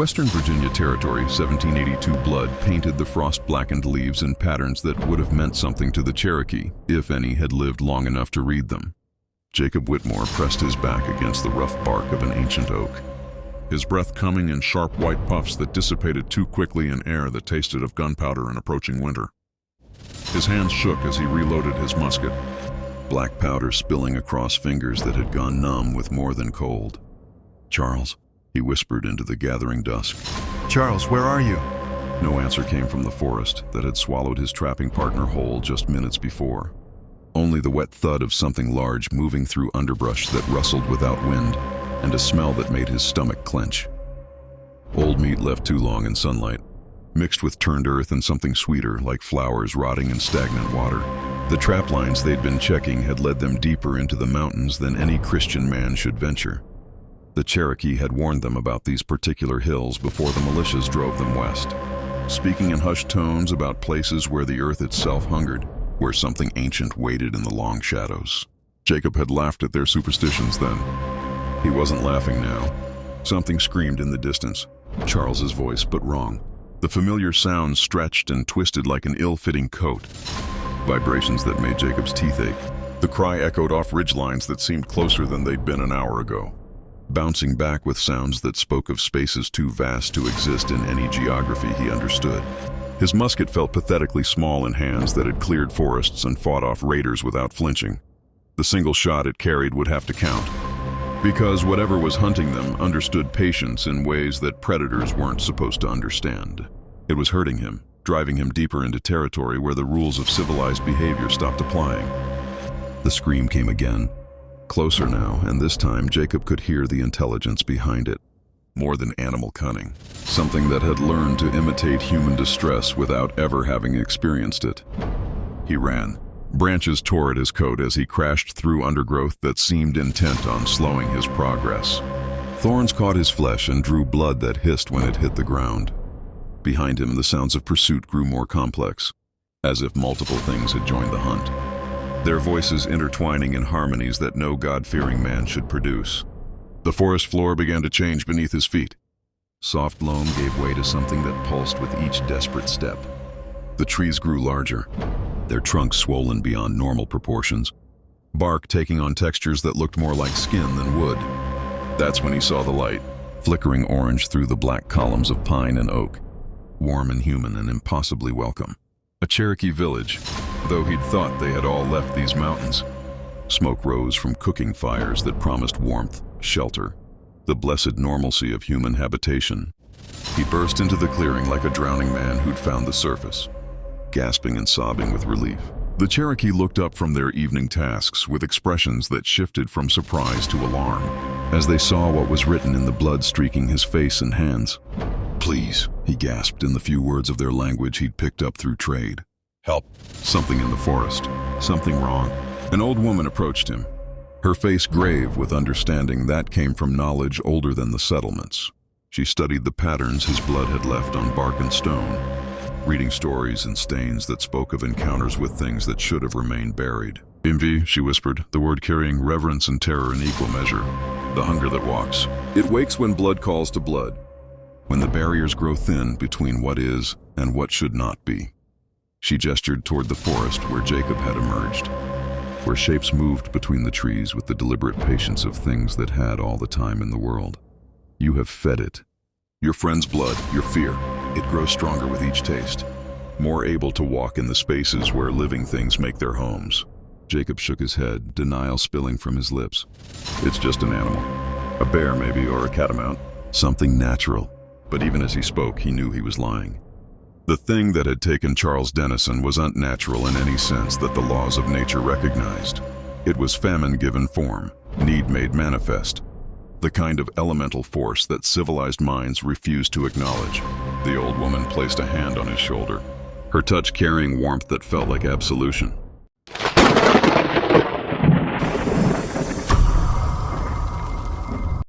Western Virginia Territory, 1782 blood painted the frost-blackened leaves in patterns that would have meant something to the Cherokee, if any had lived long enough to read them. Jacob Whitmore pressed his back against the rough bark of an ancient oak, his breath coming in sharp white puffs that dissipated too quickly in air that tasted of gunpowder and approaching winter. His hands shook as he reloaded his musket, black powder spilling across fingers that had gone numb with more than cold. "Charles," he whispered into the gathering dusk. "Charles, where are you?" No answer came from the forest that had swallowed his trapping partner whole just minutes before. Only the wet thud of something large moving through underbrush that rustled without wind, and a smell that made his stomach clench. Old meat left too long in sunlight, mixed with turned earth and something sweeter, like flowers rotting in stagnant water. The trap lines they'd been checking had led them deeper into the mountains than any Christian man should venture. The Cherokee had warned them about these particular hills before the militias drove them west, speaking in hushed tones about places where the earth itself hungered, where something ancient waited in the long shadows. Jacob had laughed at their superstitions then. He wasn't laughing now. Something screamed in the distance, Charles's voice, but wrong. The familiar sound stretched and twisted like an ill-fitting coat, vibrations that made Jacob's teeth ache. The cry echoed off ridgelines that seemed closer than they'd been an hour ago, bouncing back with sounds that spoke of spaces too vast to exist in any geography he understood. His musket felt pathetically small in hands that had cleared forests and fought off raiders without flinching. The single shot it carried would have to count, because whatever was hunting them understood patience in ways that predators weren't supposed to understand. It was hurting him, driving him deeper into territory where the rules of civilized behavior stopped applying. The scream came again, closer now, and this time Jacob could hear the intelligence behind it. More than animal cunning, something that had learned to imitate human distress without ever having experienced it. He ran. Branches tore at his coat as he crashed through undergrowth that seemed intent on slowing his progress. Thorns caught his flesh and drew blood that hissed when it hit the ground. Behind him, the sounds of pursuit grew more complex, as if multiple things had joined the hunt, their voices intertwining in harmonies that no God-fearing man should produce. The forest floor began to change beneath his feet. Soft loam gave way to something that pulsed with each desperate step. The trees grew larger, their trunks swollen beyond normal proportions, bark taking on textures that looked more like skin than wood. That's when he saw the light, flickering orange through the black columns of pine and oak, warm and human and impossibly welcome. A Cherokee village, though he'd thought they had all left these mountains. Smoke rose from cooking fires that promised warmth, shelter, the blessed normalcy of human habitation. He burst into the clearing like a drowning man who'd found the surface, gasping and sobbing with relief. The Cherokee looked up from their evening tasks with expressions that shifted from surprise to alarm as they saw what was written in the blood streaking his face and hands. "Please," he gasped in the few words of their language he'd picked up through trade. "Help." Something in the forest, something wrong. An old woman approached him, her face grave with understanding that came from knowledge older than the settlements. She studied the patterns his blood had left on bark and stone, reading stories and stains that spoke of encounters with things that should have remained buried. "Bimvi," she whispered, the word carrying reverence and terror in equal measure. "The hunger that walks. It wakes when blood calls to blood, when the barriers grow thin between what is and what should not be." She gestured toward the forest where Jacob had emerged, where shapes moved between the trees with the deliberate patience of things that had all the time in the world. "You have fed it. Your friend's blood, your fear. It grows stronger with each taste, more able to walk in the spaces where living things make their homes." Jacob shook his head, denial spilling from his lips. "It's just an animal. A bear maybe, or a catamount. Something natural." But even as he spoke, he knew he was lying. The thing that had taken Charles Dennison was unnatural in any sense that the laws of nature recognized. It was famine given form, need made manifest, the kind of elemental force that civilized minds refused to acknowledge. The old woman placed a hand on his shoulder, her touch carrying warmth that felt like absolution.